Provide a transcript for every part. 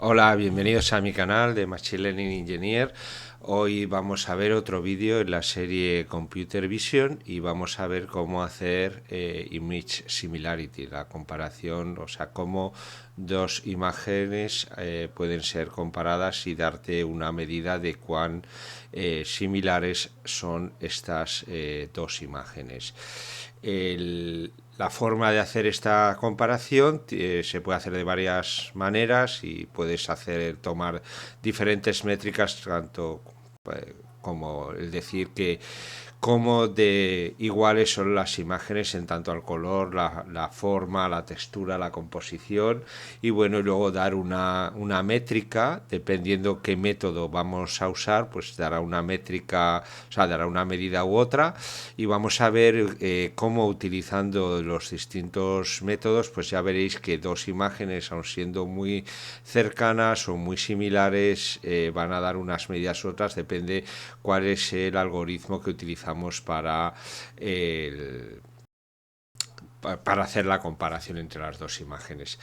Hola, bienvenidos a mi canal de Machine Learning Engineer. Hoy vamos a ver otro vídeo en la serie Computer Vision y vamos a ver cómo hacer Image Similarity, la comparación, o sea, cómo dos imágenes pueden ser comparadas y darte una medida de cuán similares son estas dos imágenes. La forma de hacer esta comparación se puede hacer de varias maneras y puedes tomar diferentes métricas, tanto como el decir que cómo de iguales son las imágenes en tanto al color, la forma, la textura, la composición y bueno, y luego dar una métrica, dependiendo qué método vamos a usar, pues dará una métrica, o sea, dará una medida u otra y vamos a ver cómo utilizando los distintos métodos, pues ya veréis que dos imágenes, aun siendo muy cercanas o muy similares, van a dar unas medidas u otras, depende cuál es el algoritmo que utilizamos para hacer la comparación entre las dos imágenes.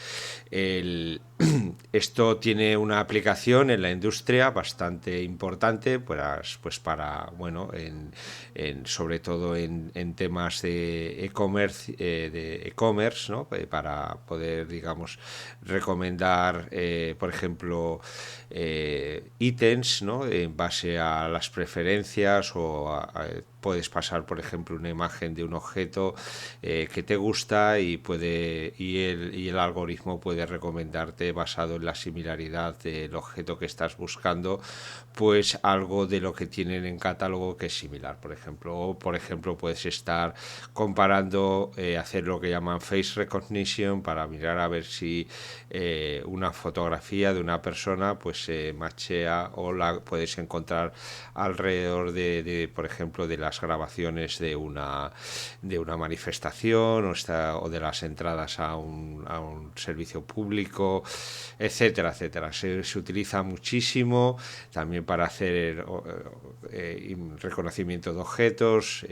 Esto tiene una aplicación en la industria bastante importante, pues para, bueno, sobre todo en temas de e-commerce, ¿no? Para poder, digamos, recomendar, por ejemplo, ítems, ¿no? En base a las preferencias puedes pasar, por ejemplo, una imagen de un objeto que te gusta y el algoritmo puede recomendarte, basado en la similaridad del objeto que estás buscando, pues algo de lo que tienen en catálogo que es similar, por ejemplo. O, por ejemplo, puedes estar comparando, hacer lo que llaman face recognition para mirar a ver si una fotografía de una persona pues se machea o la puedes encontrar alrededor por ejemplo, de las grabaciones de una manifestación o de las entradas a un servicio público, etcétera, etcétera. Se utiliza muchísimo también para hacer reconocimiento de objetos,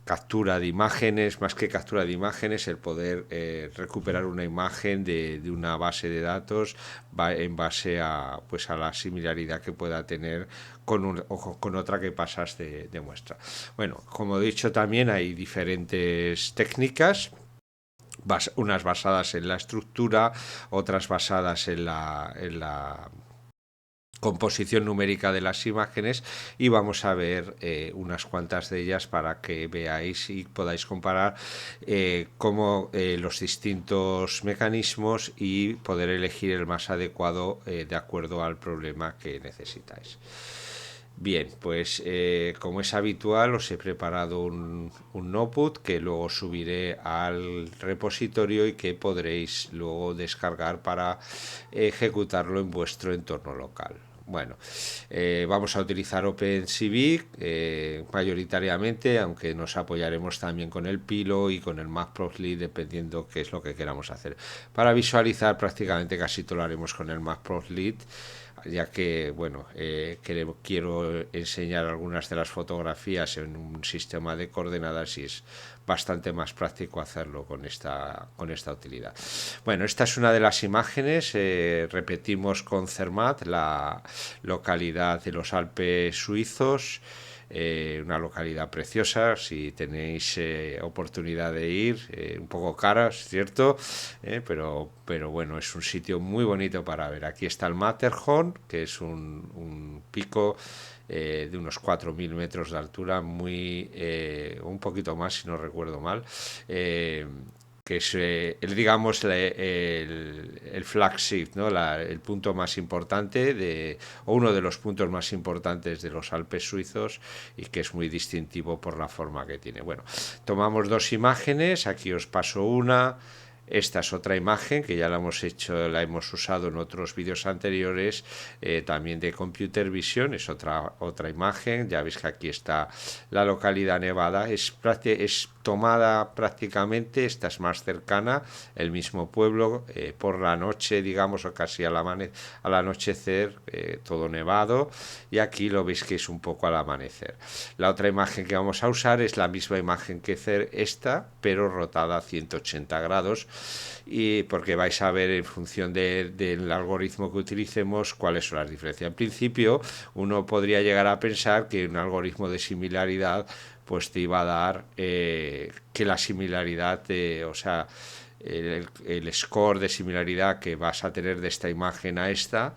captura de imágenes, más que captura de imágenes, el poder recuperar una imagen de una base de datos en base a, pues a la similaridad que pueda tener con otra que pasas de muestra. Bueno, como he dicho, también hay diferentes técnicas, unas basadas en la estructura, otras basadas en la composición numérica de las imágenes y vamos a ver unas cuantas de ellas para que veáis y podáis comparar cómo los distintos mecanismos y poder elegir el más adecuado de acuerdo al problema que necesitáis. Bien, pues como es habitual os he preparado un notebook que luego subiré al repositorio y que podréis luego descargar para ejecutarlo en vuestro entorno local. Bueno, vamos a utilizar OpenCV mayoritariamente, aunque nos apoyaremos también con el Pilo y con el Matplotlib, dependiendo qué es lo que queramos hacer. Para visualizar prácticamente casi todo lo haremos con el Matplotlib, ya que bueno, quiero enseñar algunas de las fotografías en un sistema de coordenadas y es bastante más práctico hacerlo con esta utilidad. Bueno, esta es una de las imágenes, repetimos con Zermatt, la localidad de los Alpes suizos. Una localidad preciosa, si tenéis oportunidad de ir, un poco cara, es cierto, pero bueno, es un sitio muy bonito para ver. Aquí está el Matterhorn, que es un pico de unos 4.000 metros de altura, un poquito más si no recuerdo mal, que es, digamos, el flagship, ¿no? El punto más importante o uno de los puntos más importantes de los Alpes suizos y que es muy distintivo por la forma que tiene. Bueno, tomamos dos imágenes, aquí os paso una. Esta es otra imagen que ya la hemos usado en otros vídeos anteriores, también de Computer Vision. Es otra imagen. Ya veis que aquí está la localidad nevada. Es tomada prácticamente, esta es más cercana, el mismo pueblo, por la noche, digamos, o casi al anochecer, todo nevado. Y aquí lo veis que es un poco al amanecer. La otra imagen que vamos a usar es la misma imagen que esta, pero rotada a 180 grados y porque vais a ver en función del algoritmo que utilicemos cuáles son las diferencias. En principio, uno podría llegar a pensar que un algoritmo de similaridad pues te iba a dar que la similaridad, o sea, el score de similaridad que vas a tener de esta imagen a esta,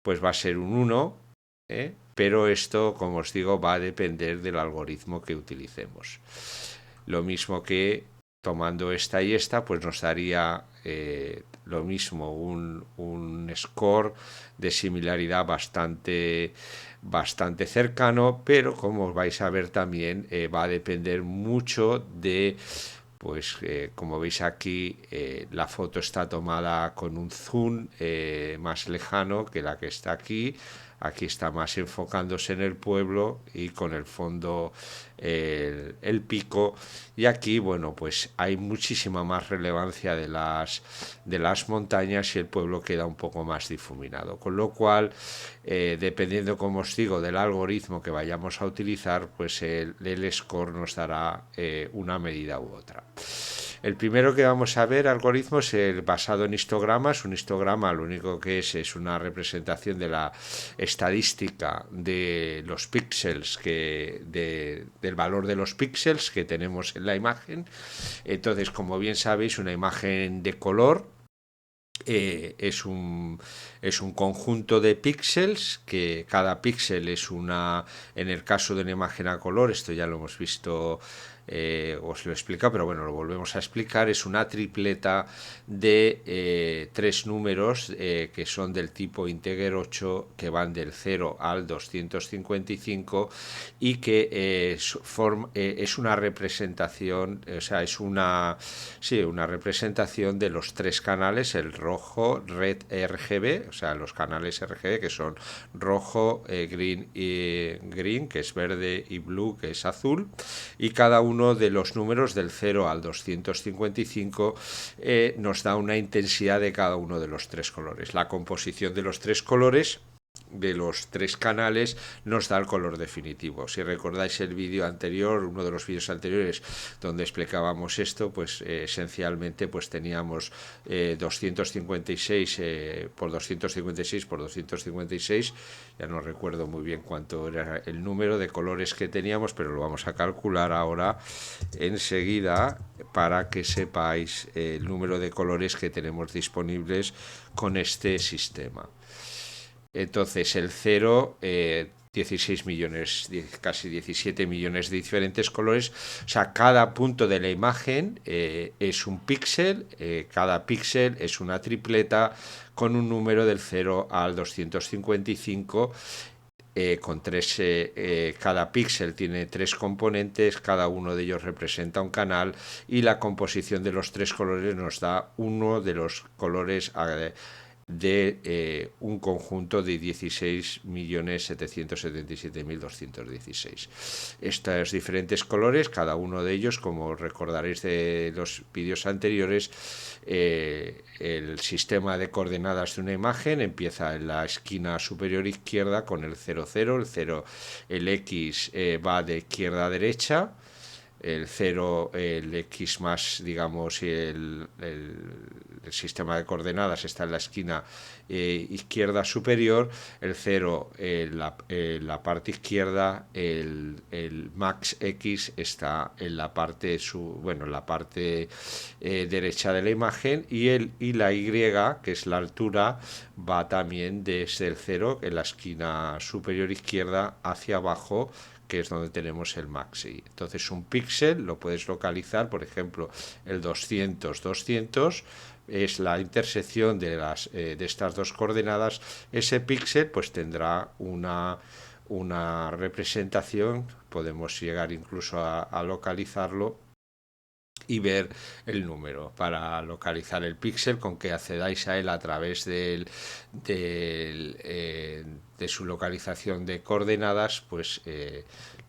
pues va a ser un 1, pero esto, como os digo, va a depender del algoritmo que utilicemos. Lo mismo que tomando esta y esta, pues nos daría lo mismo, un score de similaridad bastante cercano, pero como vais a ver también va a depender mucho de, pues como veis aquí, la foto está tomada con un zoom más lejano que la que está aquí. Aquí está más enfocándose en el pueblo y con el fondo el pico. Y aquí, bueno, pues hay muchísima más relevancia de las montañas y el pueblo queda un poco más difuminado. Con lo cual, dependiendo, como os digo, del algoritmo que vayamos a utilizar, pues el score nos dará una medida u otra. El primero que vamos a ver, algoritmo, es el basado en histogramas. Un histograma lo único que es una representación de la estadística de los píxeles, del valor de los píxeles que tenemos en la imagen. Entonces, como bien sabéis, una imagen de color es un conjunto de píxeles, que cada píxel es en el caso de una imagen a color, esto ya lo hemos visto, os lo he explicado, pero bueno, lo volvemos a explicar, es una tripleta de 3 números que son del tipo integer 8, que van del 0 al 255 y que es una representación, o sea, es una representación de los 3 canales, el rojo, red, RGB, o sea, los canales RGB que son rojo, green, que es verde, y blue, que es azul, y cada uno de los números del 0 al 255 nos da una intensidad de cada uno de los 3 colores. La composición de los 3 colores de los 3 canales nos da el color definitivo. Si recordáis el vídeo anterior, uno de los vídeos anteriores donde explicábamos esto, pues esencialmente pues teníamos 256 por 256 por 256, ya no recuerdo muy bien cuánto era el número de colores que teníamos, pero lo vamos a calcular ahora enseguida para que sepáis el número de colores que tenemos disponibles con este sistema. Entonces el 0, 16 millones, casi 17 millones de diferentes colores. O sea, cada punto de la imagen es un píxel, cada píxel es una tripleta con un número del 0 al 255. Con cada píxel tiene 3 componentes, cada uno de ellos representa un canal y la composición de los 3 colores nos da uno de los colores de un conjunto de 16.777.216. Estos diferentes colores, cada uno de ellos, como recordaréis de los vídeos anteriores, el sistema de coordenadas de una imagen empieza en la esquina superior izquierda con el 0, 0, el X va de izquierda a derecha, el 0, el X más, digamos, el sistema de coordenadas está en la esquina izquierda superior, el 0 la parte izquierda, el max X está en la parte derecha de la imagen, y la Y, que es la altura, va también desde el 0 en la esquina superior izquierda hacia abajo, que es donde tenemos el maxi. Entonces un píxel lo puedes localizar, por ejemplo, el 200 es la intersección de estas dos coordenadas. Ese píxel pues tendrá una representación, podemos llegar incluso a localizarlo y ver el número. Para localizar el píxel, con que accedáis a él a través de su localización de coordenadas, pues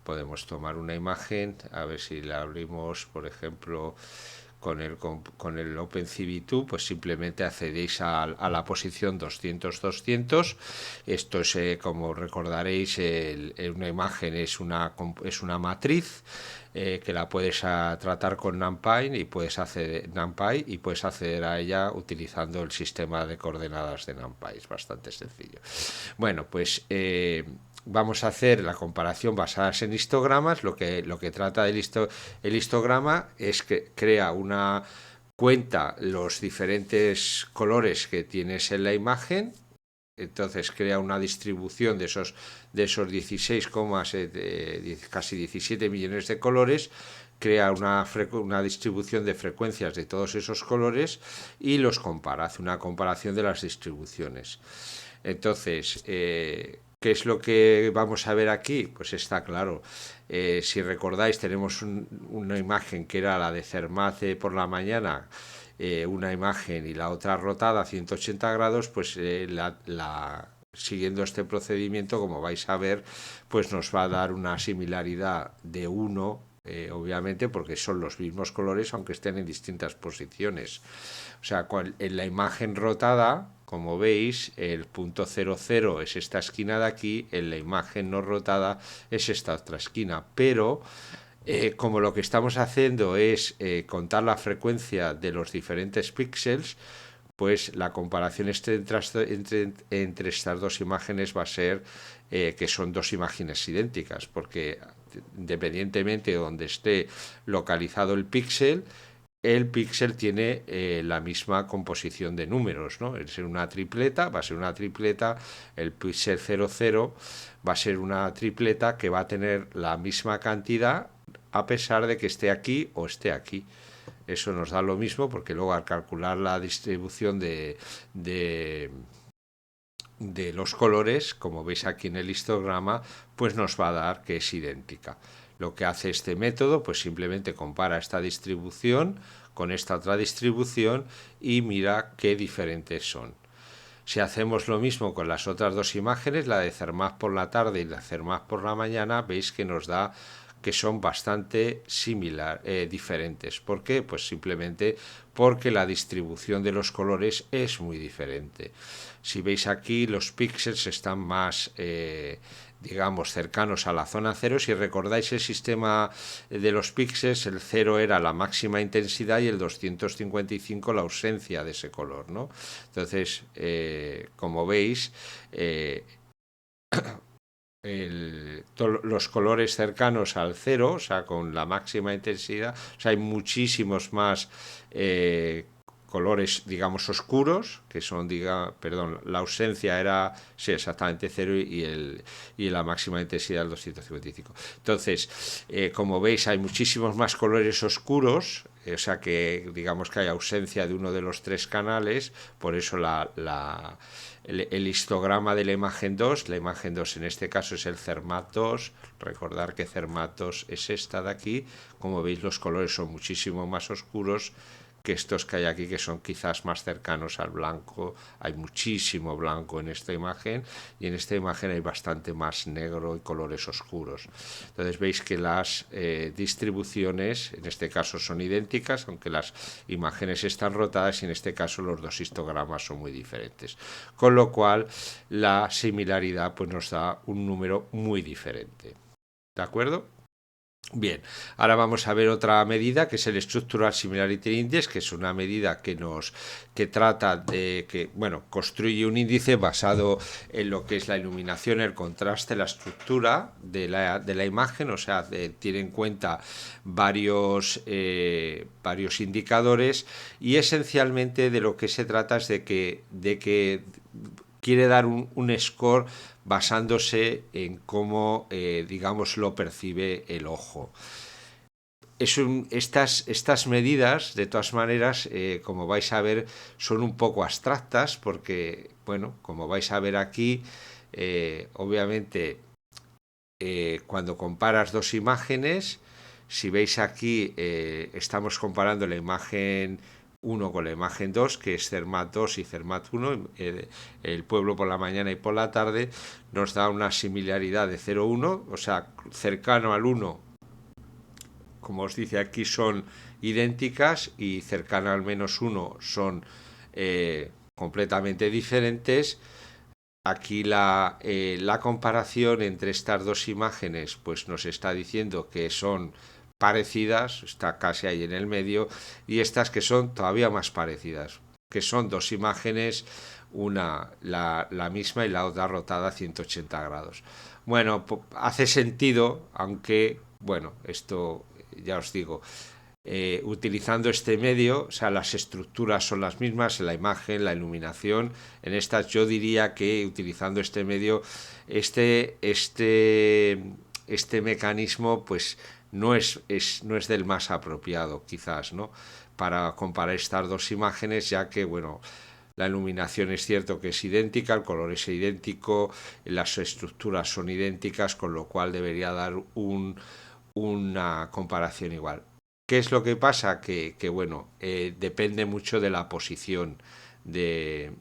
podemos tomar una imagen, a ver si la abrimos, por ejemplo, con el OpenCV2, pues simplemente accedéis a la posición 200-200. Esto es, como recordaréis, una imagen es una matriz que la puedes tratar con NumPy y puedes acceder a ella utilizando el sistema de coordenadas de NumPy. Es bastante sencillo. Bueno, pues vamos a hacer la comparación basada en histogramas. Lo que trata el histograma es que cuenta los diferentes colores que tienes en la imagen. Entonces crea una distribución de esos 16, casi 17 millones de colores, crea una distribución de frecuencias de todos esos colores y los compara, hace una comparación de las distribuciones. Entonces, ¿qué es lo que vamos a ver aquí? Pues está claro. Si recordáis, tenemos una imagen que era la de Zermatt por la mañana, una imagen y la otra rotada a 180 grados, pues siguiendo este procedimiento, como vais a ver, pues nos va a dar una similaridad de 1, obviamente, porque son los mismos colores, aunque estén en distintas posiciones. O sea, en la imagen rotada, como veis, el punto 00 es esta esquina de aquí, en la imagen no rotada es esta otra esquina, pero como lo que estamos haciendo es contar la frecuencia de los diferentes píxeles, pues la comparación entre estas dos imágenes va a ser que son dos imágenes idénticas, porque independientemente de donde esté localizado el píxel tiene la misma composición de números, ¿no? Va a ser una tripleta, el píxel 00 va a ser una tripleta que va a tener la misma cantidad a pesar de que esté aquí o esté aquí. Eso nos da lo mismo porque luego al calcular la distribución de los colores, como veis aquí en el histograma, pues nos va a dar que es idéntica. Lo que hace este método, pues simplemente compara esta distribución con esta otra distribución y mira qué diferentes son. Si hacemos lo mismo con las otras dos imágenes, la de Zermatt por la tarde y la de Zermatt por la mañana, veis que nos da que son bastante diferentes. ¿Por qué? Pues simplemente porque la distribución de los colores es muy diferente. Si veis aquí, los píxeles están más digamos cercanos a la zona cero. Si recordáis el sistema de los píxeles, el 0 era la máxima intensidad y el 255 la ausencia de ese color, ¿no? Entonces, como veis, los colores cercanos al 0, o sea, con la máxima intensidad, o sea, hay muchísimos más colores, digamos, oscuros, que son, la ausencia era, sí, exactamente 0 y la máxima intensidad el 255. Entonces, como veis, hay muchísimos más colores oscuros, o sea que, digamos que hay ausencia de uno de los tres canales, por eso el histograma de la imagen 2 en este caso es el Zermatt 2, recordar que Zermatt 2 es esta de aquí, como veis los colores son muchísimo más oscuros que estos que hay aquí, que son quizás más cercanos al blanco. Hay muchísimo blanco en esta imagen y en esta imagen hay bastante más negro y colores oscuros. Entonces veis que las distribuciones en este caso son idénticas, aunque las imágenes están rotadas y en este caso los dos histogramas son muy diferentes, con lo cual la similaridad pues nos da un número muy diferente. ¿De acuerdo? Bien, ahora vamos a ver otra medida que es el Structural Similarity Index, que es una medida que trata de que, bueno, construye un índice basado en lo que es la iluminación, el contraste, la estructura de la imagen, o sea, tiene en cuenta varios indicadores y esencialmente de lo que se trata es de que quiere dar un score basándose en cómo, digamos, lo percibe el ojo. Estas medidas, de todas maneras, como vais a ver, son un poco abstractas porque, bueno, como vais a ver aquí, obviamente, cuando comparas dos imágenes, si veis aquí, estamos comparando la imagen 1 con la imagen 2, que es Zermatt 2 y Zermatt 1, el pueblo por la mañana y por la tarde, nos da una similaridad de 0,1, o sea, cercano al 1 como os dice aquí, son idénticas y cercana al -1 son completamente diferentes. Aquí la comparación entre estas dos imágenes pues nos está diciendo que son parecidas, está casi ahí en el medio, y estas que son todavía más parecidas, que son dos imágenes, una la misma y la otra rotada a 180 grados. Bueno, hace sentido, aunque, bueno, esto ya os digo, utilizando este medio, o sea, las estructuras son las mismas, la imagen, la iluminación. En estas yo diría que utilizando este medio, este mecanismo, pues no es del más apropiado, quizás, ¿no? Para comparar estas dos imágenes, ya que, bueno, la iluminación es cierto que es idéntica, el color es idéntico, las estructuras son idénticas, con lo cual debería dar una comparación igual. ¿Qué es lo que pasa? Que bueno, depende mucho de la posición de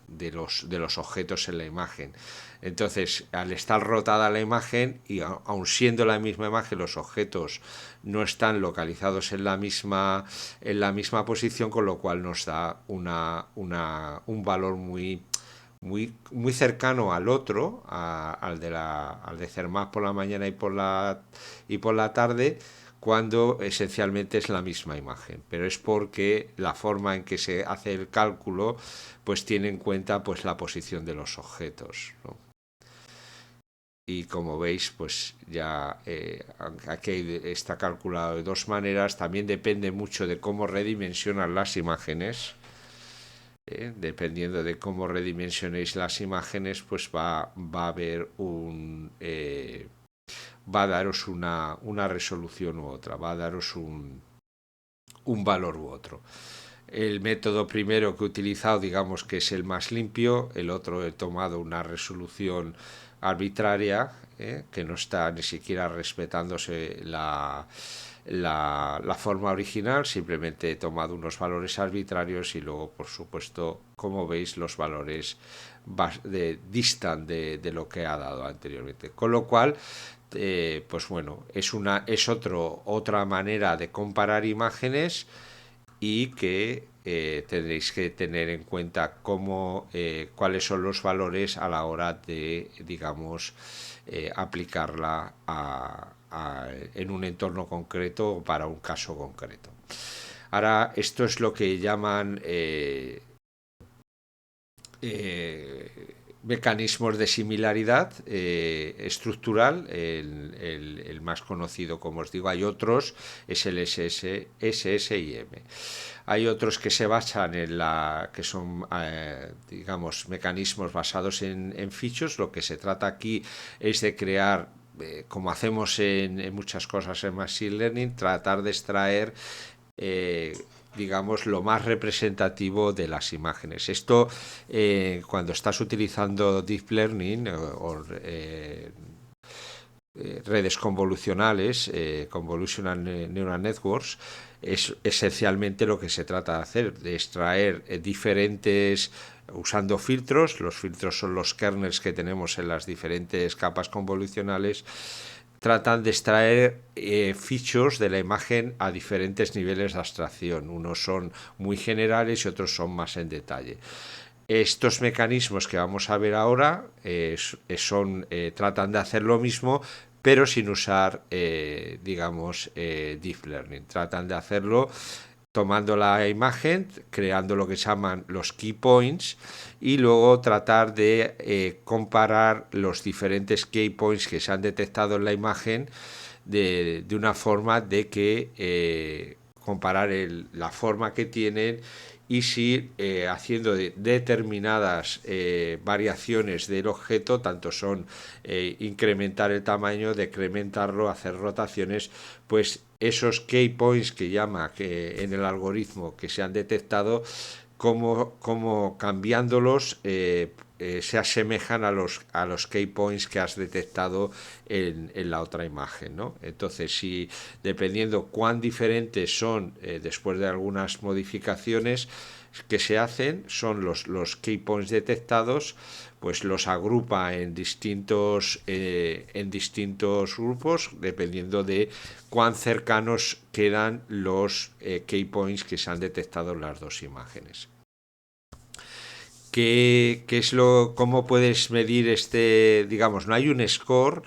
los objetos en la imagen. Entonces, al estar rotada la imagen, y aun siendo la misma imagen, los objetos no están localizados en la misma posición, con lo cual nos da un valor muy cercano al otro, al de Cermat por la mañana y por la tarde, cuando esencialmente es la misma imagen, pero es porque la forma en que se hace el cálculo pues tiene en cuenta pues la posición de los objetos, ¿no? Y como veis, pues ya aquí está calculado de dos maneras. También depende mucho de cómo redimensionan las imágenes. Dependiendo de cómo redimensionéis las imágenes, pues va a haber va a daros una resolución u otra, va a daros un valor u otro. El método primero que he utilizado, digamos que es el más limpio, el otro he tomado una resolución arbitraria, que no está ni siquiera respetándose la forma original, simplemente he tomado unos valores arbitrarios y luego, por supuesto, como veis, los valores distan de lo que ha dado anteriormente. Con lo cual, pues bueno, es otra manera de comparar imágenes y que tendréis que tener en cuenta cuáles son los valores a la hora de, digamos, aplicarla en un entorno concreto o para un caso concreto. Ahora, esto es lo que llaman mecanismos de similaridad estructural. El más conocido, como os digo, hay otros, es el SSIM. Hay otros que se basan que son, digamos, mecanismos basados en fichos. Lo que se trata aquí es de crear, como hacemos en muchas cosas en Machine Learning, tratar de extraer digamos, lo más representativo de las imágenes. Esto, cuando estás utilizando Deep Learning o redes convolucionales, Convolutional Neural Networks, es esencialmente lo que se trata de hacer, de extraer diferentes, usando filtros. Los filtros son los kernels que tenemos en las diferentes capas convolucionales. Tratan de extraer features de la imagen a diferentes niveles de abstracción. Unos son muy generales y otros son más en detalle. Estos mecanismos que vamos a ver ahora tratan de hacer lo mismo, pero sin usar, digamos, Deep Learning. Tratan de hacerlo tomando la imagen, creando lo que se llaman los key points y luego tratar de comparar los diferentes key points que se han detectado en la imagen de una forma de que comparar la forma que tienen y si haciendo determinadas variaciones del objeto, tanto son incrementar el tamaño, decrementarlo, hacer rotaciones, pues esos key points que llama en el algoritmo que se han detectado, como cambiándolos se asemejan a los key points que has detectado en la otra imagen, ¿no? Entonces, dependiendo cuán diferentes son después de algunas modificaciones, que se hacen son los key points detectados, pues los agrupa en distintos grupos dependiendo de cuán cercanos quedan los key points que se han detectado en las dos imágenes. ¿Cómo puedes medir digamos, no hay un score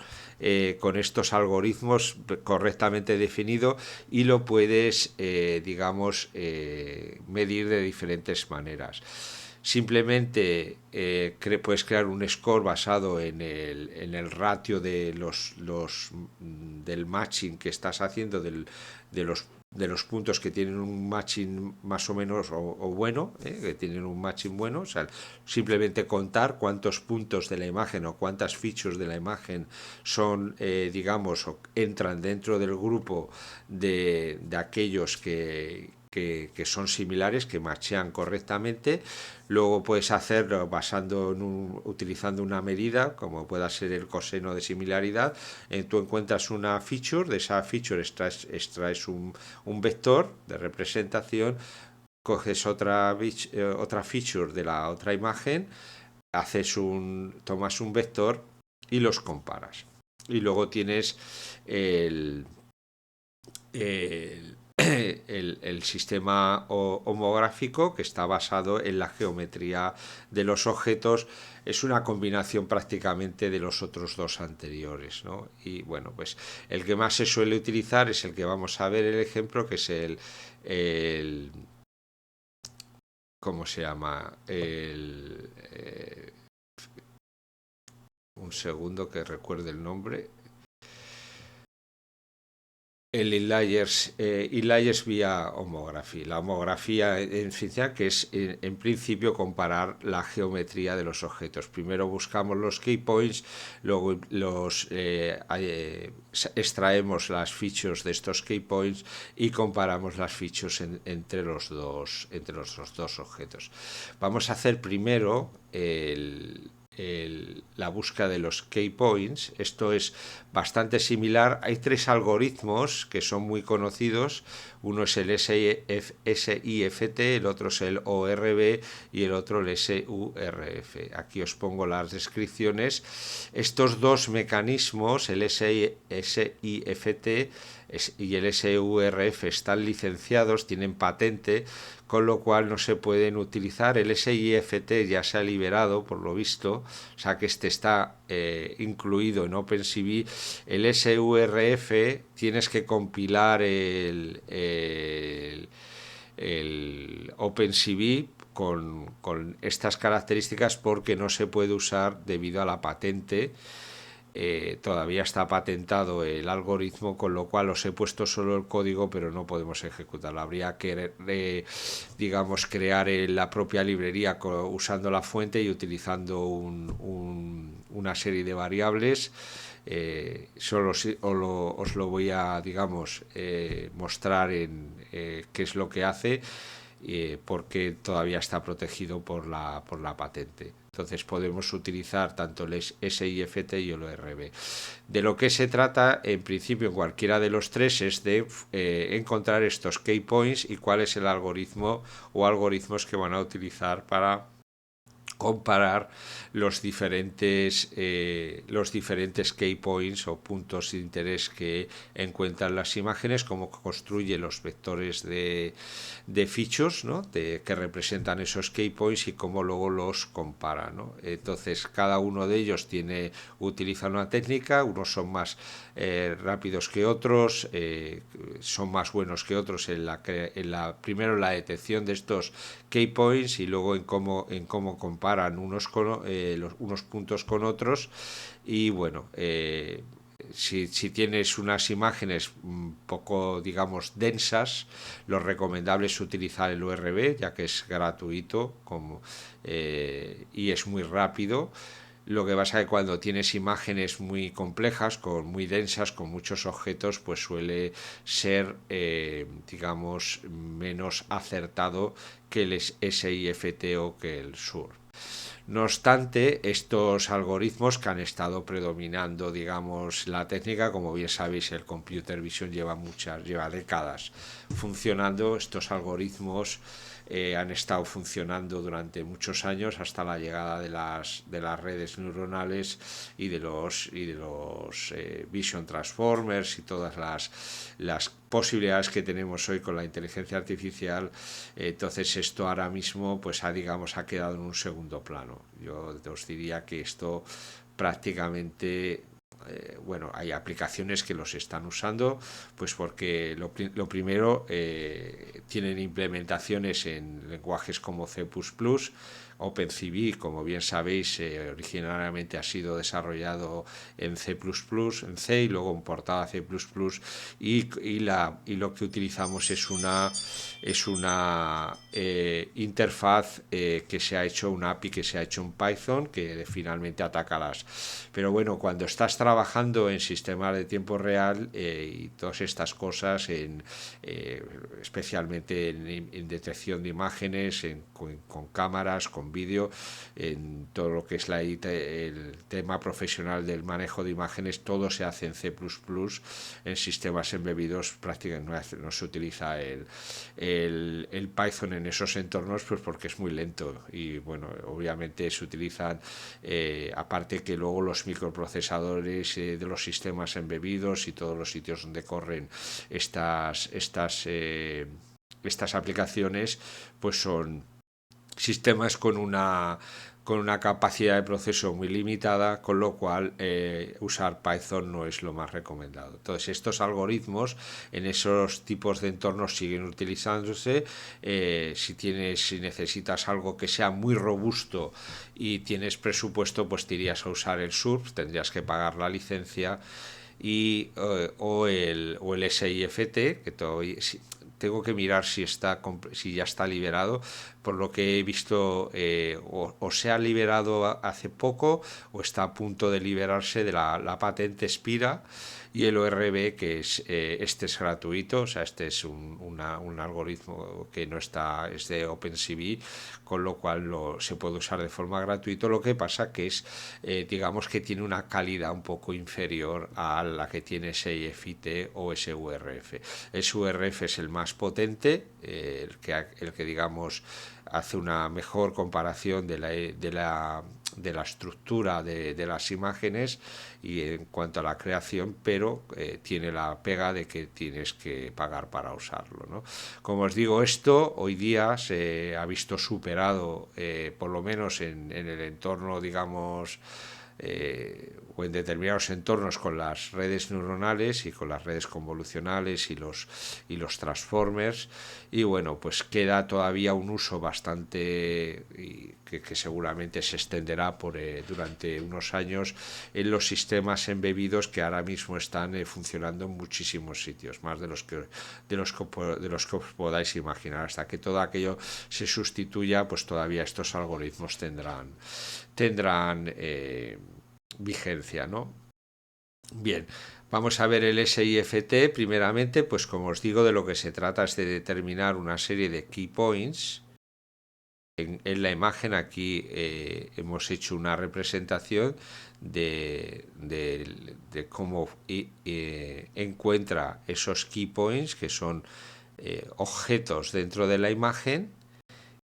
con estos algoritmos correctamente definido y lo puedes, digamos, medir de diferentes maneras. Simplemente puedes crear un score basado en el ratio de del matching que estás haciendo de los puntos que tienen un matching más o menos o bueno, que tienen un matching bueno, o sea, simplemente contar cuántos puntos de la imagen o cuántas features de la imagen son, digamos, o entran dentro del grupo de aquellos que son similares, que machean correctamente. Luego puedes hacerlo utilizando una medida, como pueda ser el coseno de similaridad. Tú encuentras una feature, de esa feature extraes un vector de representación, coges otra feature de la otra imagen, tomas un vector y los comparas. Y luego tienes el sistema homográfico, que está basado en la geometría de los objetos. Es una combinación prácticamente de los otros dos anteriores, ¿no? Y bueno, pues el que más se suele utilizar es el que vamos a ver el ejemplo, que es ¿cómo se llama? Un segundo que recuerde el nombre. El inlayers vía homography. La homografía en ciencia, que es en principio comparar la geometría de los objetos. Primero buscamos los key points, luego extraemos las features de estos key points y comparamos las features entre los dos objetos. Vamos a hacer primero la búsqueda de los key points. Esto es bastante similar. Hay tres algoritmos que son muy conocidos. Uno es el SIFT, el otro es el ORB y el otro el SURF. Aquí os pongo las descripciones. Estos dos mecanismos, el SIFT y el SURF, están licenciados, tienen patente, con lo cual no se pueden utilizar. El SIFT ya se ha liberado, por lo visto, o sea que está incluido en OpenCV. El SURF tienes que compilar el OpenCV con estas características, porque no se puede usar debido a la patente. Todavía está patentado el algoritmo, con lo cual os he puesto solo el código, pero no podemos ejecutarlo. Habría que digamos, crear la propia librería usando la fuente y utilizando una serie de variables. Solo os lo voy a, digamos, mostrar qué es lo que hace, porque todavía está protegido por la patente. Entonces podemos utilizar tanto el SIFT y el ORB. De lo que se trata, en principio, en cualquiera de los tres, es de encontrar estos key points y cuál es el algoritmo o algoritmos que van a utilizar para comparar los diferentes key points o puntos de interés que encuentran las imágenes, cómo construye los vectores de features, ¿no? que representan esos key points, y cómo luego los compara, ¿no? Entonces cada uno de ellos utiliza una técnica. Unos son más rápidos que otros, son más buenos que otros primero en la detección de estos key points y luego en cómo comparan unos puntos con otros. Y bueno, si tienes unas imágenes un poco, digamos, densas, lo recomendable es utilizar el ORB, ya que es gratuito y es muy rápido. Lo que pasa es que cuando tienes imágenes muy complejas, muy densas, con muchos objetos, pues suele ser, digamos, menos acertado que el SIFT o que el SUR. No obstante, estos algoritmos que han estado predominando, digamos, la técnica, como bien sabéis, el computer vision lleva décadas funcionando. Estos algoritmos han estado funcionando durante muchos años hasta la llegada de las redes neuronales y de los Vision Transformers y todas las posibilidades que tenemos hoy con la inteligencia artificial. Entonces esto ahora mismo pues ha quedado en un segundo plano. Yo os diría que esto prácticamente bueno, hay aplicaciones que los están usando, pues porque lo primero tienen implementaciones en lenguajes como C++, OpenCV, como bien sabéis, originalmente ha sido desarrollado en C++, en C y luego portado a C++, y lo que utilizamos es una interfaz que se ha hecho, una API que se ha hecho en Python, que finalmente ataca Pero bueno, cuando estás trabajando en sistemas de tiempo real y todas estas cosas, especialmente en detección de imágenes, con cámaras, con vídeo, en todo lo que es el tema profesional del manejo de imágenes, todo se hace en C++. En sistemas embebidos prácticamente no se utiliza el Python en esos entornos, pues porque es muy lento y bueno, obviamente se utilizan, aparte que luego los microprocesadores de los sistemas embebidos y todos los sitios donde corren estas aplicaciones, pues son sistemas con una capacidad de proceso muy limitada, con lo cual usar Python no es lo más recomendado. Entonces estos algoritmos en esos tipos de entornos siguen utilizándose. Si necesitas algo que sea muy robusto y tienes presupuesto, pues te irías a usar el SURF, tendrías que pagar la licencia o el SIFT, que todavía tengo que mirar si ya está liberado. Por lo que he visto, o se ha liberado hace poco o está a punto de liberarse de la patente expira, y el ORB, que este es gratuito, o sea, este es un algoritmo que no está, es de OpenCV, con lo cual se puede usar de forma gratuita. Lo que pasa que digamos que tiene una calidad un poco inferior a la que tiene SIFT o SURF. SURF es el más potente, el que digamos hace una mejor comparación de la estructura de las imágenes y en cuanto a la creación, pero tiene la pega de que tienes que pagar para usarlo, ¿no? Como os digo, esto hoy día se ha visto superado, por lo menos en el entorno, digamos, o en determinados entornos con las redes neuronales y con las redes convolucionales y los transformers. Y bueno, pues queda todavía un uso bastante que seguramente se extenderá durante unos años en los sistemas embebidos, que ahora mismo están funcionando en muchísimos sitios, más de los que os podáis imaginar. Hasta que todo aquello se sustituya, pues todavía estos algoritmos tendrán vigencia, ¿no? Bien, vamos a ver el SIFT. Primeramente, pues como os digo, de lo que se trata es de determinar una serie de key points. En la imagen aquí hemos hecho una representación de cómo encuentra esos key points, que son objetos dentro de la imagen,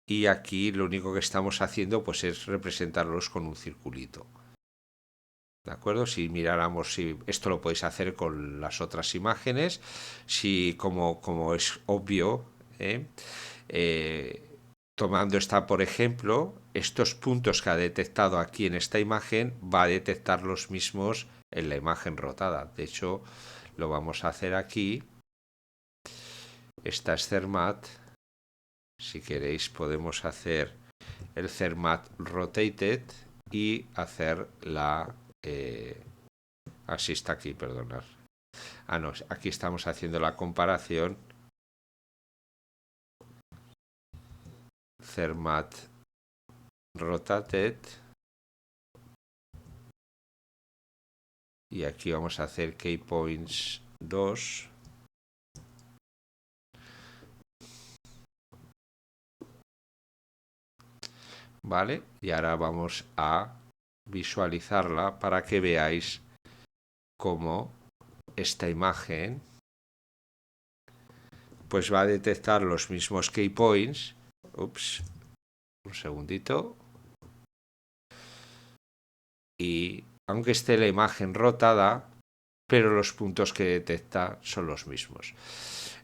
y aquí lo único que estamos haciendo pues es representarlos con un circulito. ¿De acuerdo? Si miráramos, si esto lo podéis hacer con las otras imágenes, si como es obvio, tomando esta por ejemplo, estos puntos que ha detectado aquí en esta imagen va a detectar los mismos en la imagen rotada. De hecho, lo vamos a hacer aquí. Esta es Zermatt. Si queréis podemos hacer el Zermatt Rotated y hacer así está aquí, perdonad. No, aquí estamos haciendo la comparación. Zermatt Rotated. Y aquí vamos a hacer Key Points 2. ¿Vale? Y ahora vamos a visualizarla para que veáis cómo esta imagen pues va a detectar los mismos key points, Ups, un segundito. Y aunque esté la imagen rotada, pero los puntos que detecta son los mismos.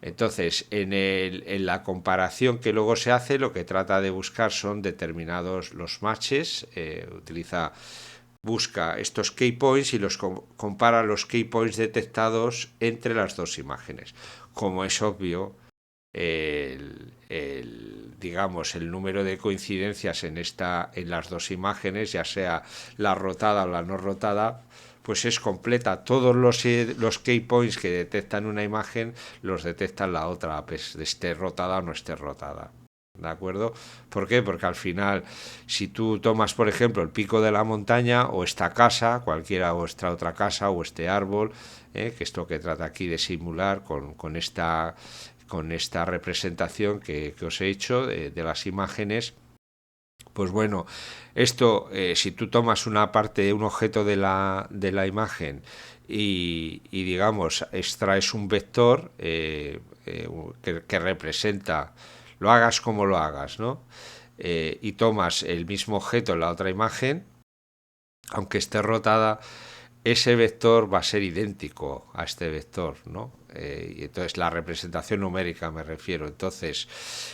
Entonces, en la comparación que luego se hace, lo que trata de buscar son determinados los matches, busca estos key points y los compara los key points detectados entre las dos imágenes. Como es obvio, digamos el número de coincidencias en las dos imágenes, ya sea la rotada o la no rotada, pues es completa. Todos los key points que detectan una imagen los detectan la otra, pues esté rotada o no esté rotada. ¿De acuerdo? ¿Por qué? Porque al final, si tú tomas, por ejemplo, el pico de la montaña o esta casa, cualquiera o esta otra casa o este árbol, que es lo que trata aquí de simular con esta representación que os he hecho de las imágenes, pues bueno, esto, si tú tomas una parte, un objeto de la imagen y digamos, extraes un vector que representa, lo hagas como lo hagas, ¿no? Y tomas el mismo objeto en la otra imagen, aunque esté rotada, ese vector va a ser idéntico a este vector, ¿no? Y entonces la representación numérica me refiero. Entonces,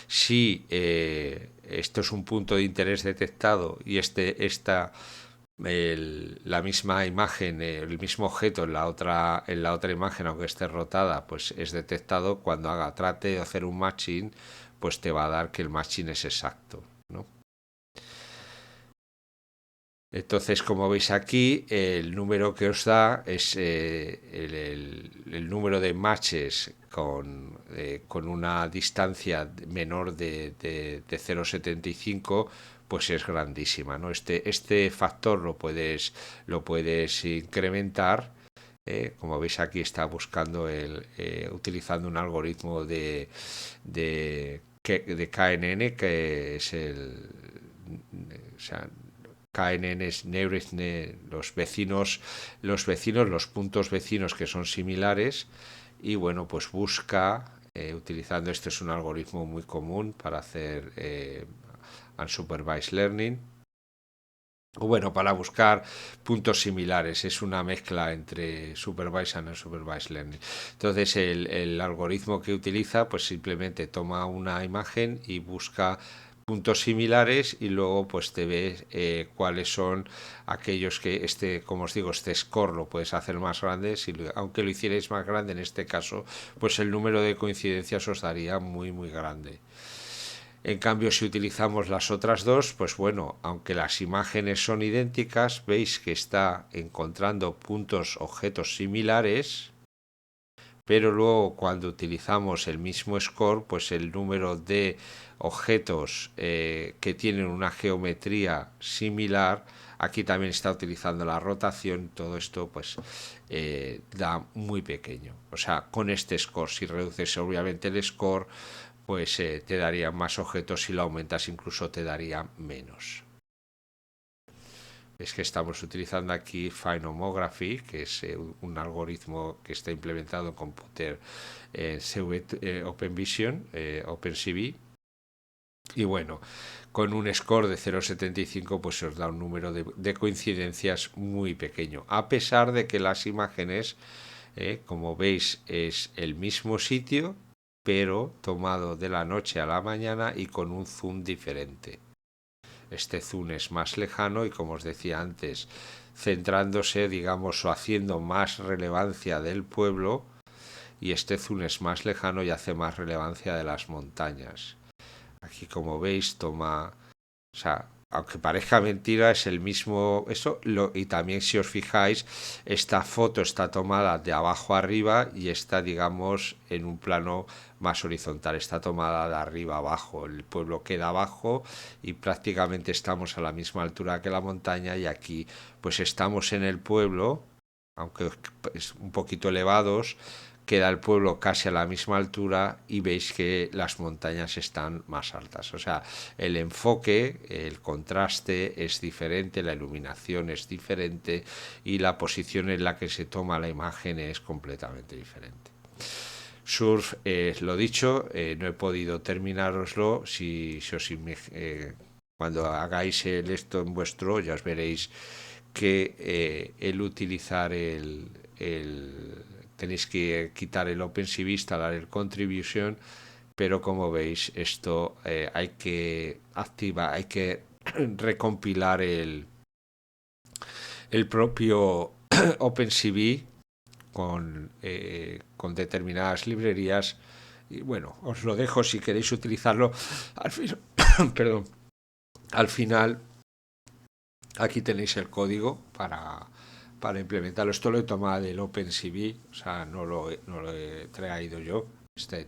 si esto es un punto de interés detectado y la misma imagen, el mismo objeto en la otra imagen, aunque esté rotada, pues es detectado, cuando trate de hacer un matching, pues te va a dar que el matching es exacto, ¿no? Entonces, como veis aquí, el número que os da es el número de matches con una distancia menor de 0,75, pues es grandísima, ¿no? Este factor lo puedes incrementar. Como veis aquí está buscando utilizando un algoritmo de KNN, que es o sea, KNN es los puntos vecinos que son similares, y bueno, pues busca, utilizando, este es un algoritmo muy común para hacer unsupervised learning, bueno, para buscar puntos similares. Es una mezcla entre supervised y unsupervised learning. Entonces el algoritmo que utiliza pues simplemente toma una imagen y busca puntos similares, y luego pues te ve cuáles son aquellos que como os digo, este score lo puedes hacer más grande. Aunque lo hicierais más grande en este caso, pues el número de coincidencias os daría muy muy grande. En cambio, si utilizamos las otras dos, pues bueno, aunque las imágenes son idénticas, veis que está encontrando objetos similares, pero luego cuando utilizamos el mismo score, pues el número de objetos que tienen una geometría similar, aquí también está utilizando la rotación, todo esto pues da muy pequeño. O sea, con este score, si reduces obviamente el score, pues te daría más objetos. Si lo aumentas, incluso te daría menos. Es que estamos utilizando aquí Fine Homography, que es un algoritmo que está implementado en Computer OpenVision, OpenCV. Y bueno, con un score de 0,75 pues os da un número de coincidencias muy pequeño, a pesar de que las imágenes, como veis, es el mismo sitio, pero tomado de la noche a la mañana y con un zoom diferente. Este zoom es más lejano y, como os decía antes, centrándose, digamos, o haciendo más relevancia del pueblo, y este zoom es más lejano y hace más relevancia de las montañas. Aquí, como veis, toma, o sea, aunque parezca mentira, es el mismo y también, si os fijáis, esta foto está tomada de abajo arriba y está, digamos, en un plano más horizontal, está tomada de arriba abajo. El pueblo queda abajo y prácticamente estamos a la misma altura que la montaña, y aquí pues estamos en el pueblo, aunque es un poquito elevados, queda el pueblo casi a la misma altura, y veis que las montañas están más altas. O sea, el enfoque, el contraste es diferente, la iluminación es diferente y la posición en la que se toma la imagen es completamente diferente. Surf, lo dicho, no he podido terminároslo. Si os cuando hagáis esto en vuestro, ya os veréis que el utilizar tenéis que quitar el OpenCV, instalar el Contribution, pero como veis esto hay que activar, hay que recompilar el propio OpenCV con determinadas librerías. Y bueno, os lo dejo si queréis utilizarlo. Al final, perdón, al final aquí tenéis el código para implementarlo. Esto lo he tomado del OpenCV, o sea, no lo he traído yo.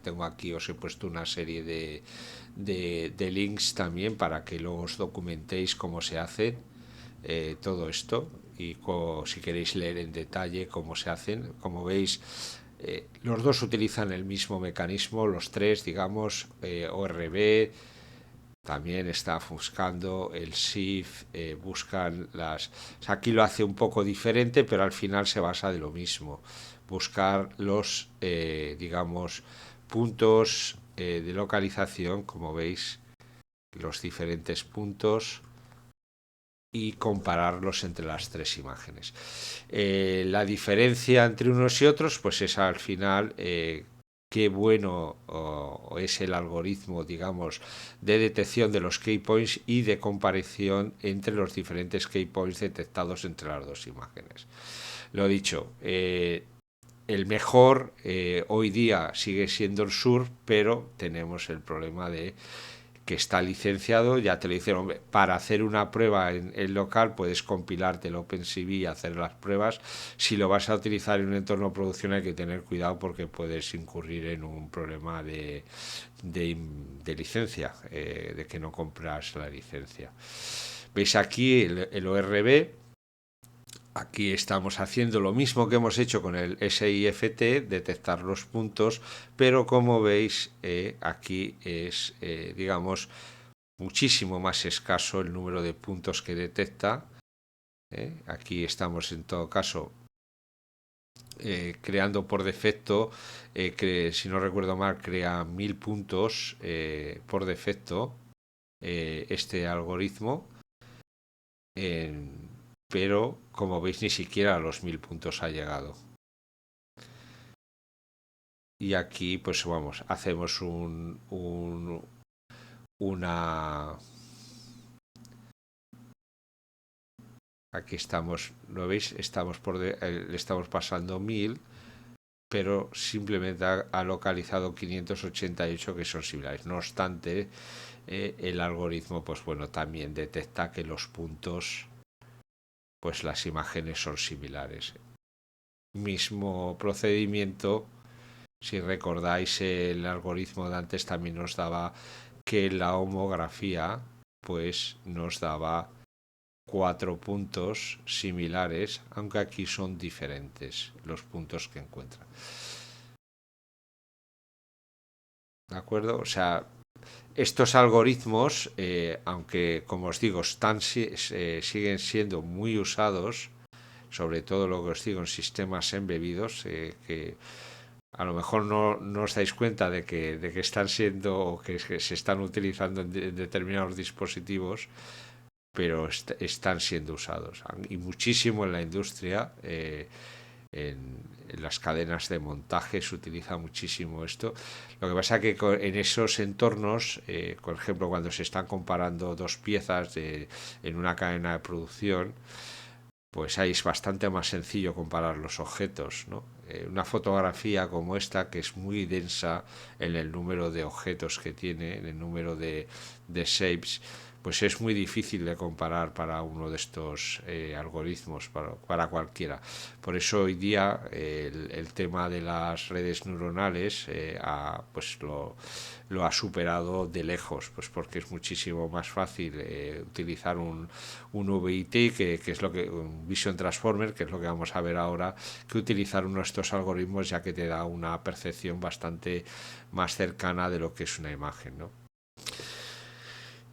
Tengo aquí, os he puesto una serie de links también para que luego os documentéis cómo se hace todo esto, y si queréis leer en detalle cómo se hacen. Como veis, los dos utilizan el mismo mecanismo, los tres, digamos, ORB. También está buscando el SIF, buscan las... O sea, aquí lo hace un poco diferente, pero al final se basa de lo mismo. Buscar los, digamos, puntos de localización, como veis, los diferentes puntos, y compararlos entre las tres imágenes. La diferencia entre unos y otros, pues es al final qué bueno es el algoritmo, digamos, de detección de los key points y de comparación entre los diferentes key points detectados entre las dos imágenes. Lo dicho, el mejor hoy día sigue siendo el Surf, pero tenemos el problema de que está licenciado. Ya te lo dicen, para hacer una prueba en local puedes compilarte el OpenCV y hacer las pruebas. Si lo vas a utilizar en un entorno de producción hay que tener cuidado porque puedes incurrir en un problema de licencia, de que no compras la licencia. Veis aquí el ORB. Aquí estamos haciendo lo mismo que hemos hecho con el SIFT, detectar los puntos, pero como veis aquí es, digamos, muchísimo más escaso el número de puntos que detecta. Aquí estamos en todo caso creando por defecto, si no recuerdo mal, crea 1000 puntos por defecto este algoritmo. Pero como veis ni siquiera a los 1000 puntos ha llegado. Y aquí pues vamos, hacemos una... Aquí estamos, ¿lo veis? Estamos le estamos pasando 1000, pero simplemente ha localizado 588 que son similares. No obstante, el algoritmo pues bueno, también detecta que los puntos, pues las imágenes son similares. Mismo procedimiento. Si recordáis, el algoritmo de antes también nos daba que la homografía pues nos daba 4 puntos similares, aunque aquí son diferentes los puntos que encuentra. ¿De acuerdo? O sea, estos algoritmos, aunque como os digo, siguen siendo muy usados, sobre todo lo que os digo en sistemas embebidos, que a lo mejor no os dais cuenta de que están siendo o que se están utilizando en determinados dispositivos, pero están siendo usados. Y muchísimo en la industria, en las cadenas de montaje se utiliza muchísimo esto. Lo que pasa es que en esos entornos, por ejemplo, cuando se están comparando dos piezas en una cadena de producción, pues ahí es bastante más sencillo comparar los objetos, ¿no? Una fotografía como esta, que es muy densa en el número de objetos que tiene, en el número de shapes, pues es muy difícil de comparar para uno de estos algoritmos, para cualquiera. Por eso hoy día el tema de las redes neuronales pues lo ha superado de lejos, pues porque es muchísimo más fácil utilizar un VIT, que es lo que un Vision Transformer, que es lo que vamos a ver ahora, que utilizar uno de estos algoritmos, ya que te da una percepción bastante más cercana de lo que es una imagen, ¿no?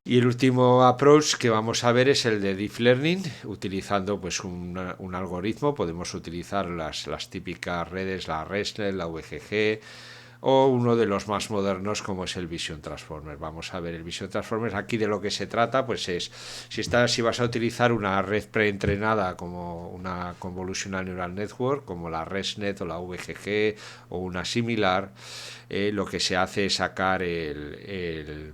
Y el último approach que vamos a ver es el de Deep Learning, utilizando pues un algoritmo. Podemos utilizar las típicas redes, la ResNet, la VGG, o uno de los más modernos como es el Vision Transformer. Vamos a ver el Vision Transformer. Aquí de lo que se trata pues es si vas a utilizar una red preentrenada como una Convolutional Neural Network, como la ResNet o la VGG o una similar, lo que se hace es sacar el,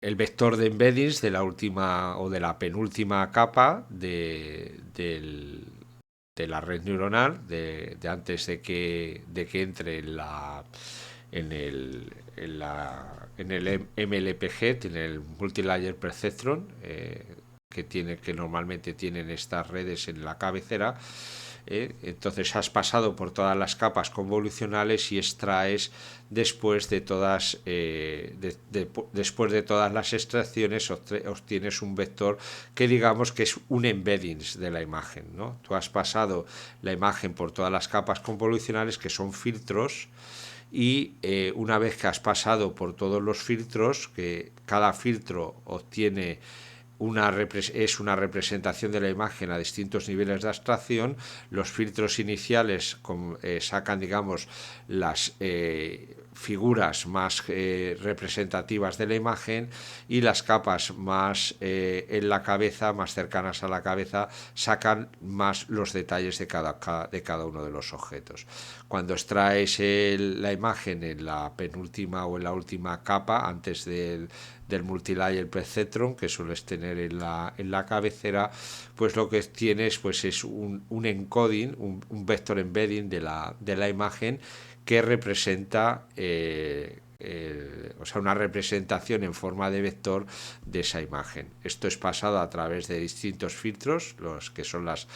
el vector de embeddings de la última o de la penúltima capa de la red neuronal, de antes de que entre en el, en el MLPG, en el Multilayer Perceptron, que normalmente tienen estas redes en la cabecera. Entonces has pasado por todas las capas convolucionales y extraes después de todas después de todas las extracciones obtienes un vector que digamos que es un embedding de la imagen, ¿no? Tú has pasado la imagen por todas las capas convolucionales que son filtros y una vez que has pasado por todos los filtros, que cada filtro obtiene es una representación de la imagen a distintos niveles de abstracción. Los filtros iniciales sacan, digamos, las figuras más representativas de la imagen y las capas más en la cabeza, más cercanas a la cabeza, sacan más los detalles de cada uno de los objetos. Cuando extraes la imagen en la penúltima o en la última capa, antes del multilayer perceptron que sueles tener en la cabecera, pues lo que tienes pues es un encoding, un vector embedding de la imagen que representa o sea, una representación en forma de vector de esa imagen. Esto es pasado a través de distintos filtros, los que son las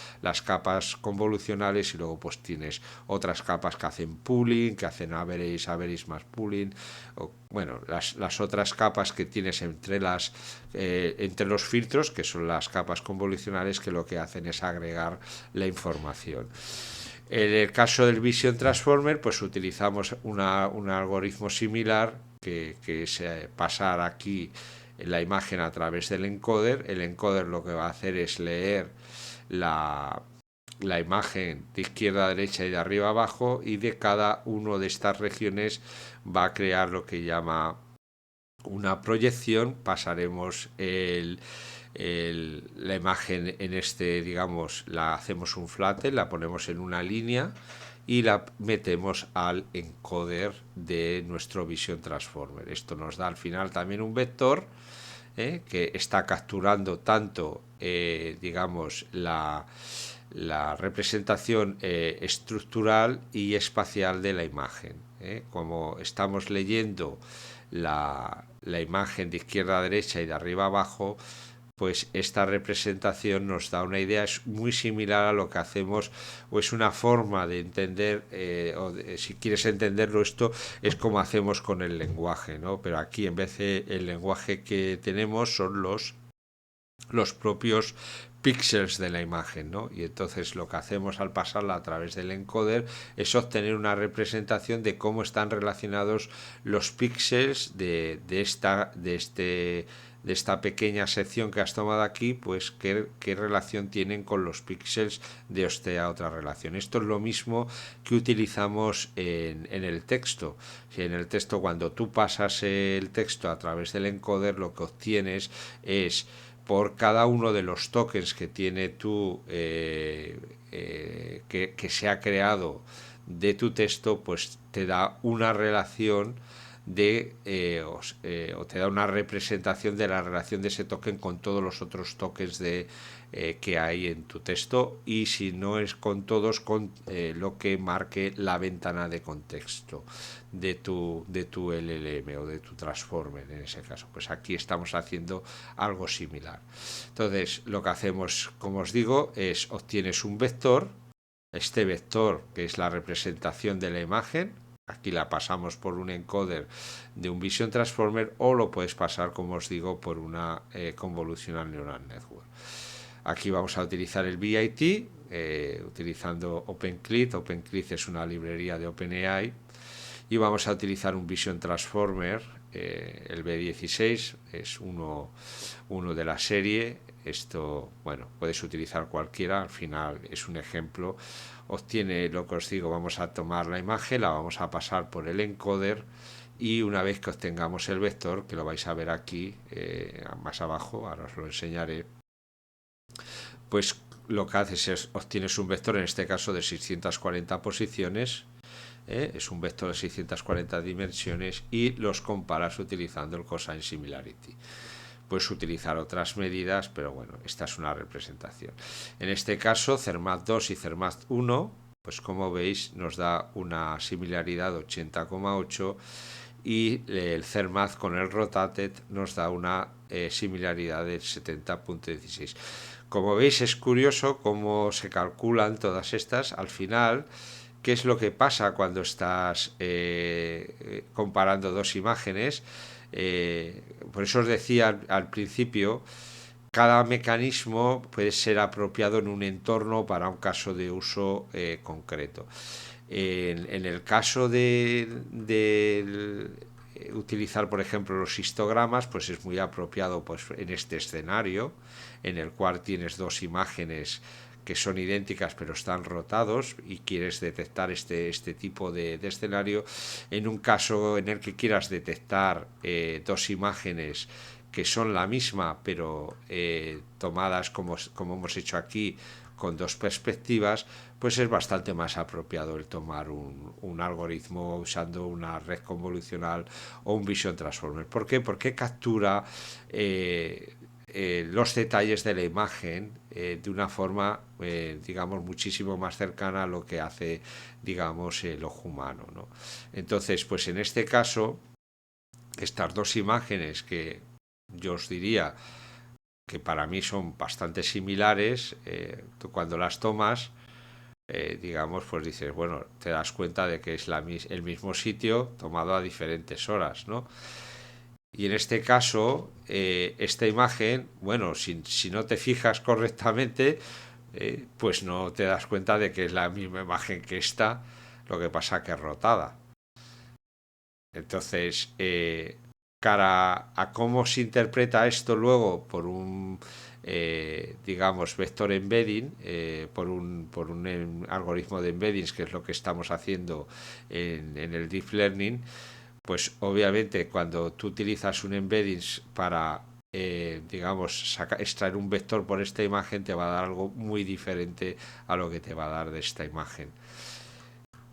capas convolucionales, y luego pues tienes otras capas que hacen pooling, que hacen average más pooling, o, bueno, las otras capas que tienes entre los filtros, que son las capas convolucionales, que lo que hacen es agregar la información. En el caso del Vision Transformer, pues utilizamos un algoritmo similar que es pasar aquí la imagen a través del encoder. El encoder lo que va a hacer es leer la imagen de izquierda a derecha y de arriba a abajo, y de cada una de estas regiones va a crear lo que llama una proyección. Pasaremos la imagen en digamos, la hacemos un flatten, la ponemos en una línea y la metemos al encoder de nuestro Vision Transformer. Esto nos da al final también un vector que está capturando tanto, digamos, la representación estructural y espacial de la imagen. Como estamos leyendo la imagen de izquierda a derecha y de arriba a abajo, pues esta representación nos da una idea, es muy similar a lo que hacemos, o es una forma de entender, si quieres entenderlo, esto es como hacemos con el lenguaje, ¿no? Pero aquí, en vez de el lenguaje que tenemos, son los propios píxeles de la imagen, ¿no? Y entonces lo que hacemos al pasarla a través del encoder es obtener una representación de cómo están relacionados los píxeles de esta pequeña sección que has tomado aquí, pues qué relación tienen con los píxeles de esta otra relación. Esto es lo mismo que utilizamos en el texto. Si en el texto, cuando tú pasas el texto a través del encoder, lo que obtienes es, por cada uno de los tokens que tiene que se ha creado de tu texto, pues te da una relación o te da una representación de la relación de ese token con todos los otros tokens que hay en tu texto, y si no es con todos, con lo que marque la ventana de contexto de tu LLM o de tu transformer. En ese caso, pues aquí estamos haciendo algo similar. Entonces, lo que hacemos, como os digo, es obtienes un vector. Este vector, que es la representación de la imagen, aquí la pasamos por un encoder de un Vision Transformer, o lo puedes pasar, como os digo, por una Convolutional Neural Network. Aquí vamos a utilizar el BIT utilizando OpenClit. OpenClit es una librería de OpenAI, y vamos a utilizar un Vision Transformer, el B16, es uno de la serie, esto, bueno, puedes utilizar cualquiera, al final es un ejemplo. Obtiene lo que os digo, vamos a tomar la imagen, la vamos a pasar por el encoder y una vez que obtengamos el vector, que lo vais a ver aquí más abajo, ahora os lo enseñaré, pues lo que haces es obtienes un vector, en este caso de 640 posiciones, es un vector de 640 dimensiones y los comparas utilizando el cosine similarity. Puedes utilizar otras medidas, pero bueno, esta es una representación. En este caso, Zermatt 2 y Zermatt 1, pues como veis, nos da una similaridad de 80,8 y el Zermatt con el Rotated nos da una similaridad de 70,16. Como veis, es curioso cómo se calculan todas estas. Al final, ¿qué es lo que pasa cuando estás comparando dos imágenes? Por eso os decía al principio, cada mecanismo puede ser apropiado en un entorno para un caso de uso concreto. En el caso de utilizar, por ejemplo, los histogramas, pues es muy apropiado pues, en este escenario, en el cual tienes dos imágenes que son idénticas pero están rotados y quieres detectar este tipo de escenario. En un caso en el que quieras detectar dos imágenes que son la misma pero tomadas como hemos hecho aquí con dos perspectivas, pues es bastante más apropiado el tomar un algoritmo usando una red convolucional o un Vision Transformer. ¿Por qué? Porque captura los detalles de la imagen de una forma, digamos, muchísimo más cercana a lo que hace, digamos, el ojo humano, ¿no? Entonces, pues en este caso, estas dos imágenes que yo os diría que para mí son bastante similares, tú cuando las tomas, digamos, pues dices, bueno, te das cuenta de que es el mismo sitio tomado a diferentes horas, ¿no? Y en este caso, esta imagen, bueno, si no te fijas correctamente, pues no te das cuenta de que es la misma imagen que esta, lo que pasa que es rotada. Entonces, cara a cómo se interpreta esto luego por un, digamos, vector embedding, por un algoritmo de embeddings, que es lo que estamos haciendo en el deep learning, pues obviamente cuando tú utilizas un embedding para, digamos, extraer un vector por esta imagen, te va a dar algo muy diferente a lo que te va a dar de esta imagen.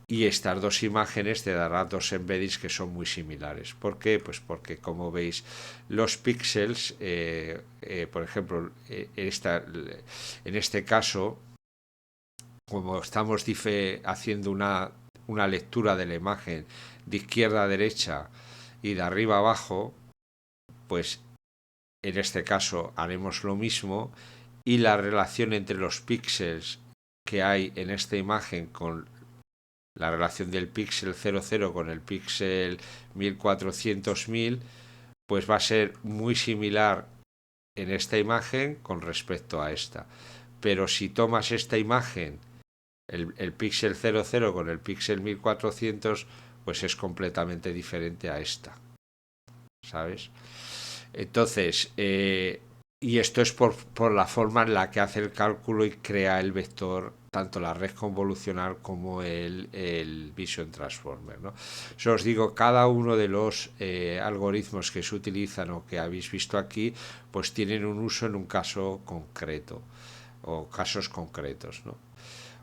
Y estas dos imágenes te darán dos embeddings que son muy similares. ¿Por qué? Pues porque, como veis, los píxeles, por ejemplo, en este caso, como estamos haciendo una lectura de la imagen de izquierda a derecha y de arriba a abajo, pues en este caso haremos lo mismo y la relación entre los píxeles que hay en esta imagen con la relación del píxel 00 con el píxel 1400.000, pues va a ser muy similar en esta imagen con respecto a esta. Pero si tomas esta imagen, el píxel 00 con el píxel 1400, pues es completamente diferente a esta, ¿sabes? Entonces, y esto es por la forma en la que hace el cálculo y crea el vector, tanto la red convolucional como el Vision Transformer, ¿no? Yo os digo, cada uno de los algoritmos que se utilizan o que habéis visto aquí, pues tienen un uso en un caso concreto o casos concretos, ¿no?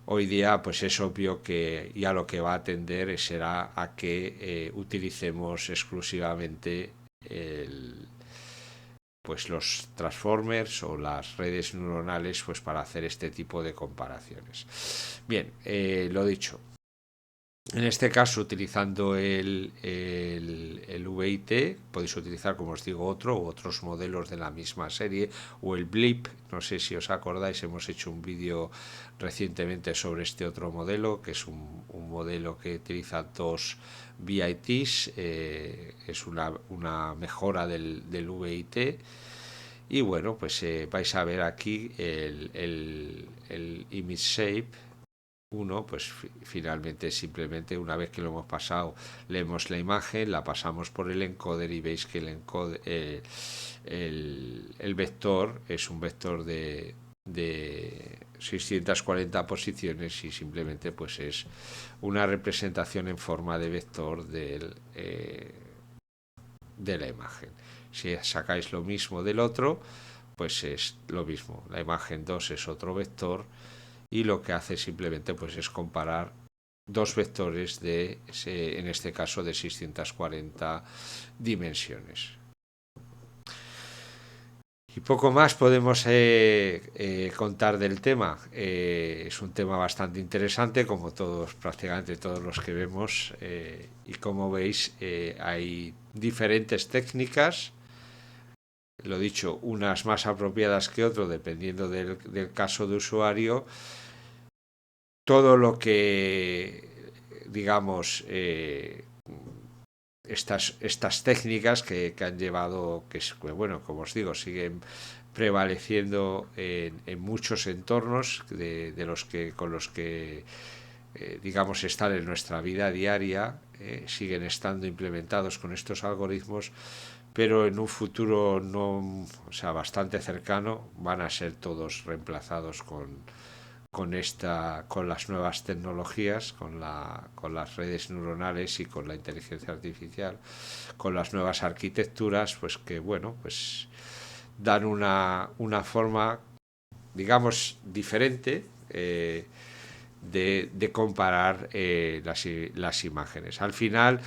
Hoy día, pues es obvio que ya lo que va a tender será a que utilicemos exclusivamente pues los transformers o las redes neuronales pues para hacer este tipo de comparaciones. Bien, lo dicho. En este caso, utilizando el VIT, podéis utilizar, como os digo, otros modelos de la misma serie, o el BLIP. No sé si os acordáis, hemos hecho un vídeo recientemente sobre este otro modelo, que es un modelo que utiliza dos VITs, es una mejora del VIT. Y bueno, pues vais a ver aquí el image shape 1, pues finalmente simplemente una vez que lo hemos pasado, leemos la imagen, la pasamos por el encoder y veis que el vector es un vector de 640 posiciones y simplemente pues es una representación en forma de vector de la imagen. Si sacáis lo mismo del otro, pues es lo mismo. La imagen 2 es otro vector y lo que hace simplemente pues es comparar dos vectores en este caso de 640 dimensiones. Y poco más podemos contar del tema. Es un tema bastante interesante, como prácticamente todos los que vemos. Y como veis, hay diferentes técnicas. Lo dicho, unas más apropiadas que otras, dependiendo del caso de usuario. Todo lo que, digamos, estas técnicas que han llevado, que bueno, como os digo, siguen prevaleciendo en muchos entornos con los que digamos están en nuestra vida diaria, siguen estando implementados con estos algoritmos, pero en un futuro no, o sea, bastante cercano, van a ser todos reemplazados con las nuevas tecnologías, con las redes neuronales y con la inteligencia artificial, con las nuevas arquitecturas, pues que bueno, pues dan una forma, digamos, diferente de comparar las imágenes. Al final,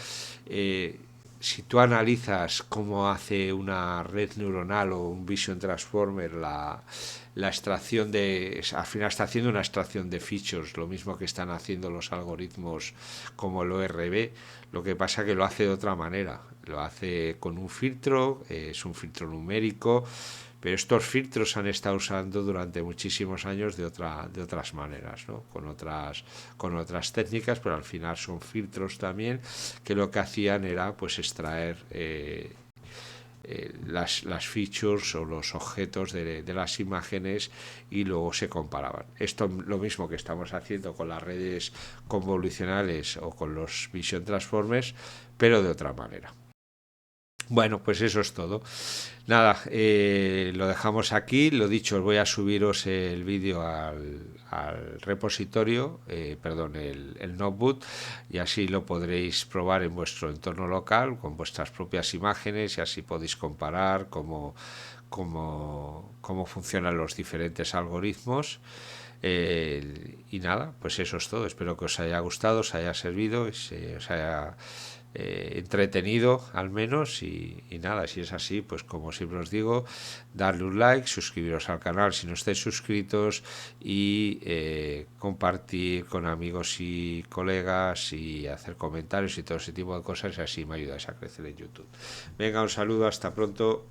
si tú analizas cómo hace una red neuronal o un Vision Transformer la extracción al final está haciendo una extracción de features, lo mismo que están haciendo los algoritmos como el ORB, lo que pasa que lo hace de otra manera, lo hace con un filtro, es un filtro numérico, pero estos filtros se han estado usando durante muchísimos años de otras maneras, ¿no? con otras técnicas, pero al final son filtros también que lo que hacían era pues extraer las features o los objetos de las imágenes y luego se comparaban. Esto es lo mismo que estamos haciendo con las redes convolucionales o con los Vision Transformers, pero de otra manera. Bueno, pues eso es todo. Nada, lo dejamos aquí. Lo dicho, os voy a subiros el vídeo al repositorio, perdón, el notebook, y así lo podréis probar en vuestro entorno local con vuestras propias imágenes y así podéis comparar cómo funcionan los diferentes algoritmos. Y nada, pues eso es todo. Espero que os haya gustado, os haya servido, os haya entretenido al menos y nada, si es así, pues como siempre os digo, darle un like, suscribiros al canal si no estáis suscritos y compartir con amigos y colegas y hacer comentarios y todo ese tipo de cosas y así me ayudáis a crecer en YouTube. Venga, un saludo, hasta pronto.